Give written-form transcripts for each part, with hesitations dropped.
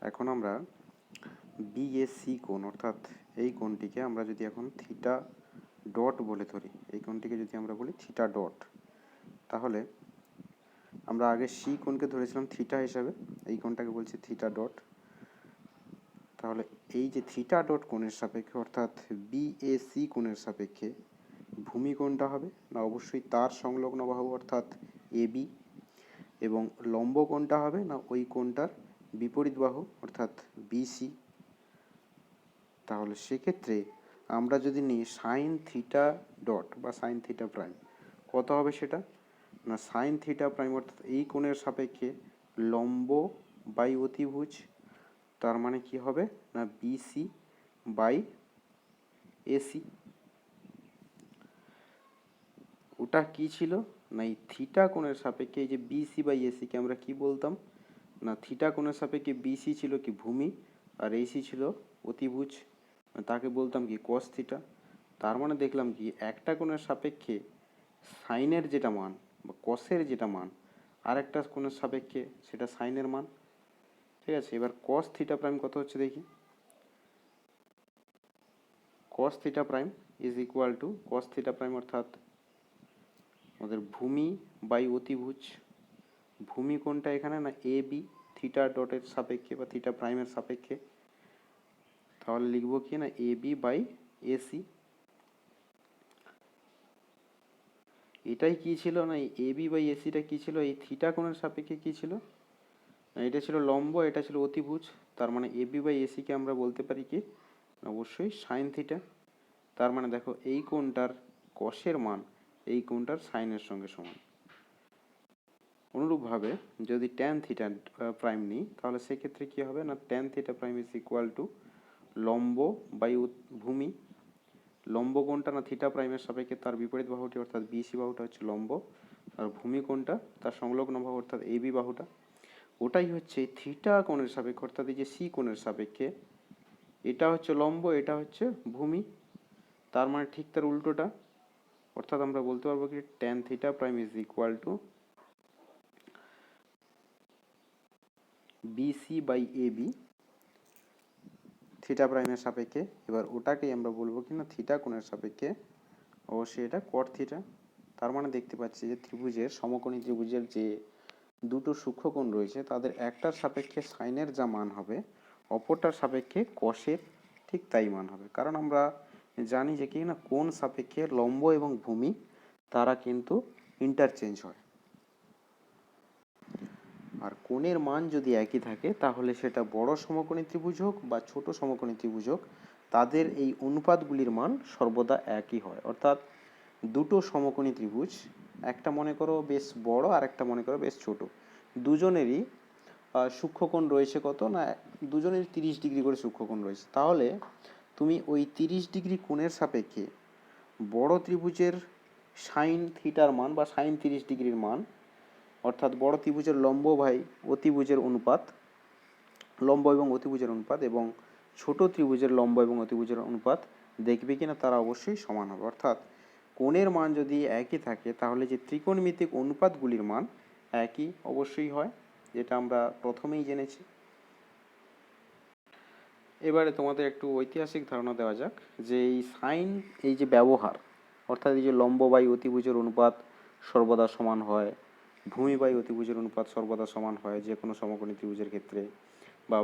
এখন আমরা বিএসি কোণ অর্থাৎ এই কোণটিকে আমরা যদি এখন থিটা ডট বলে ধরি, এই কোণটিকে যদি আমরা বলি থিটা ডট, তাহলে আমরা আগে সি কোণকে ধরেছিলাম থিটা হিসাবে, এই কোণটাকে বলছি থিটা ডট। তাহলে এই যে থিটা ডট কোণের সাপেক্ষে অর্থাৎ বিএসি কোণের সাপেক্ষে ভূমি কোণটা হবে না অবশ্যই তার সংলগ্ন বাহু অর্থাৎ এবি, এবং লম্ব কোণটা হবে না ওই কোণটার বিপরীত বাহু অর্থাৎ বিসি। তাহলে সেক্ষেত্রে আমরা যদি নিই সাইন থিটা ডট বা সাইন থিটা প্রাইম, কত হবে সেটা না সাইন থিটা প্রাইম অর্থাৎ এই কোণের সাপেক্ষে লম্ব বাই অতিভুজ, তার মানে কি হবে না বিসি বাই এসি। ওটা কি ছিল না এই থিটা কোণের সাপেক্ষে এই যে বিসি বাই এসিকে আমরা কি বলতাম না থিটা কোণের সাপেক্ষে বিসি ছিল কি ভূমি আর এসি ছিল অতিভুজ, তাকে বলতাম কি কস থিটা। তার মানে দেখলাম কি একটা কোণের সাপেক্ষে সাইনের যেটা মান বা কসের যেটা মান আর একটা কোণের সাপেক্ষে সেটা সাইনের মান। ঠিক আছে, এবার কস থিটা প্রাইম কত হচ্ছে দেখি। Cos theta prime is equal to cos theta prime অর্থাৎ আমাদের ভূমি বাই অতিভুজ। ভূমি কোণটা এখানে না এ বি থিটা ডটের সাপেক্ষে বা থিটা প্রাইমের সাপেক্ষে, তাহলে লিখবো কি না এ বি বাই এসি। এটাই কি ছিল না এই এ বি বাই এসিটা কি ছিল এই থিটা কোণের সাপেক্ষে কি ছিল না এটা ছিল লম্ব, এটা ছিল অতিভুজ, তার মানে এ বি বাই এসিকে আমরা বলতে পারি কি অবশ্যই সাইন থিটা। তার মানে দেখো এই কোণটার কসের মান এই কোণটার সাইনের সঙ্গে সমান। অনুরূপভাবে যদি ট্যান থিটা প্রাইম নিই তাহলে সেক্ষেত্রে কী হবে না tan theta prime is equal two লম্ব বাই ভূমি। লম্ব কোণটা না থিটা প্রাইমের সাপেক্ষে তার বিপরীত বাহুটি অর্থাৎ বিসি বাহুটা হচ্ছে লম্ব, আর ভূমি কোণটা তার সংলগ্ন বাহু অর্থাৎ এবি বাহুটা, ওটাই হচ্ছে থিটা কোণের সাপেক্ষে অর্থাৎ এই যে সি কোণের সাপেক্ষে এটা হচ্ছে লম্ব, এটা হচ্ছে ভূমি। তার মানে ঠিক তার উল্টোটা, অর্থাৎ আমরা বলতে পারবো কি tan theta prime is equal to BC by AB theta প্রাইমের সাপেক্ষে। এবার ওটাকেই আমরা বলবো কি না থিটা কোণের সাপেক্ষে অবশ্যই এটা কট থিটা। তার মানে দেখতে পাচ্ছি যে ত্রিভুজের সমকোণী ত্রিভুজের যে দুটো সূক্ষ্মকোণ রয়েছে তাদের একটার সাপেক্ষে সাইনের যা মান হবে অপরটার সাপেক্ষে কসের ঠিক তাই মান হবে, কারণ আমরা জানি যে কি না কোণ সাপেক্ষে লম্ব এবং ভূমি তারা কিন্তু ইন্টারচেঞ্জ হয়, আর কোণের মান যদি একই থাকে তাহলে সেটা বড় সমকোণী ত্রিভুজ হোক বা ছোট সমকোণী ত্রিভুজ হোক তাদের এই অনুপাতগুলির মান সর্বদা একই হয়। অর্থাৎ দুটো সমকোণী ত্রিভুজ, একটা মনে করো বেশ বড় আর একটা মনে করো বেশ ছোট, দুজনেরই সূক্ষ্মকোণ রয়েছে কত না দুজনের 30 ডিগ্রি করে সূক্ষ্মকোণ রয়েছে, তাহলে তুমি ওই 30 ডিগ্রি কোণের সাপেক্ষে বড় ত্রিভুজের সাইন থিটার মান বা সাইন 30 ডিগ্রির মান অর্থাৎ বড় ত্রিভুজের লম্ব বাই অতিভুজের অনুপাত, লম্ব এবং অতিভুজের অনুপাত এবং ছোট ত্রিভুজের লম্ব এবং অতিভুজের অনুপাত দেখবে কিনা তারা অবশ্যই সমান হবে। অর্থাৎ কোণের মান যদি একই থাকে তাহলে যে ত্রিকোণমিতিক অনুপাতগুলির মান একই অবশ্যই হয়, যেটা আমরা প্রথমেই জেনেছি। এবারে তোমাদের একটু ঐতিহাসিক ধারণা দেওয়া যাক যে এই সাইন এই যে ব্যবহার অর্থাৎ এই যে লম্ব বাই অতিভুজের অনুপাত সর্বদা সমান হয়, ভূমি বাই অতিভুজের অনুপাত সর্বদা সমান হয় যে কোনো সমকোণী ত্রিভুজের ক্ষেত্রে, বা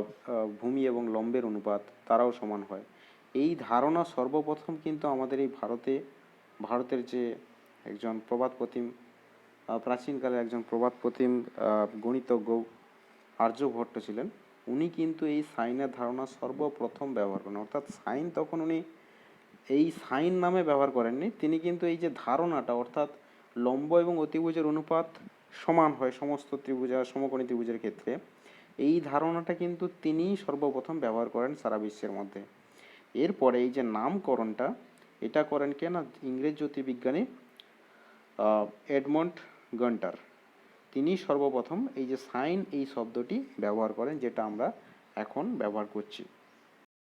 ভূমি এবং লম্বের অনুপাত তারাও সমান হয়। এই ধারণা সর্বপ্রথম কিন্তু আমাদের এই ভারতের যে একজন প্রবাদপ্রতিম প্রাচীনকালে একজন প্রবাদপ্রতিম গণিতজ্ঞ আর্যভট্ট ছিলেন, উনি কিন্তু এই সাইনের ধারণা সর্বপ্রথম ব্যবহার করেন। অর্থাৎ সাইন তখন উনি এই সাইন নামে ব্যবহার করেননি, তিনি কিন্তু এই যে ধারণাটা অর্থাৎ লম্ব এবং অতিভুজের অনুপাত সমান হয় সমস্ত ত্রিভুজ আর সমকোণী ত্রিভুজের ক্ষেত্রে, এই ধারণাটা কিন্তু তিনিই সর্বপ্রথম ব্যবহার করেন সারা বিশ্বের মধ্যে। এরপরে এই যে নামকরণটা এটা করেন কে না ইংরেজ জ্যোতির্বিজ্ঞানী এডমন্ড গান্টার, তিনি সর্বপ্রথম এই যে সাইন এই শব্দটি ব্যবহার করেন যেটা আমরা এখন ব্যবহার করছি।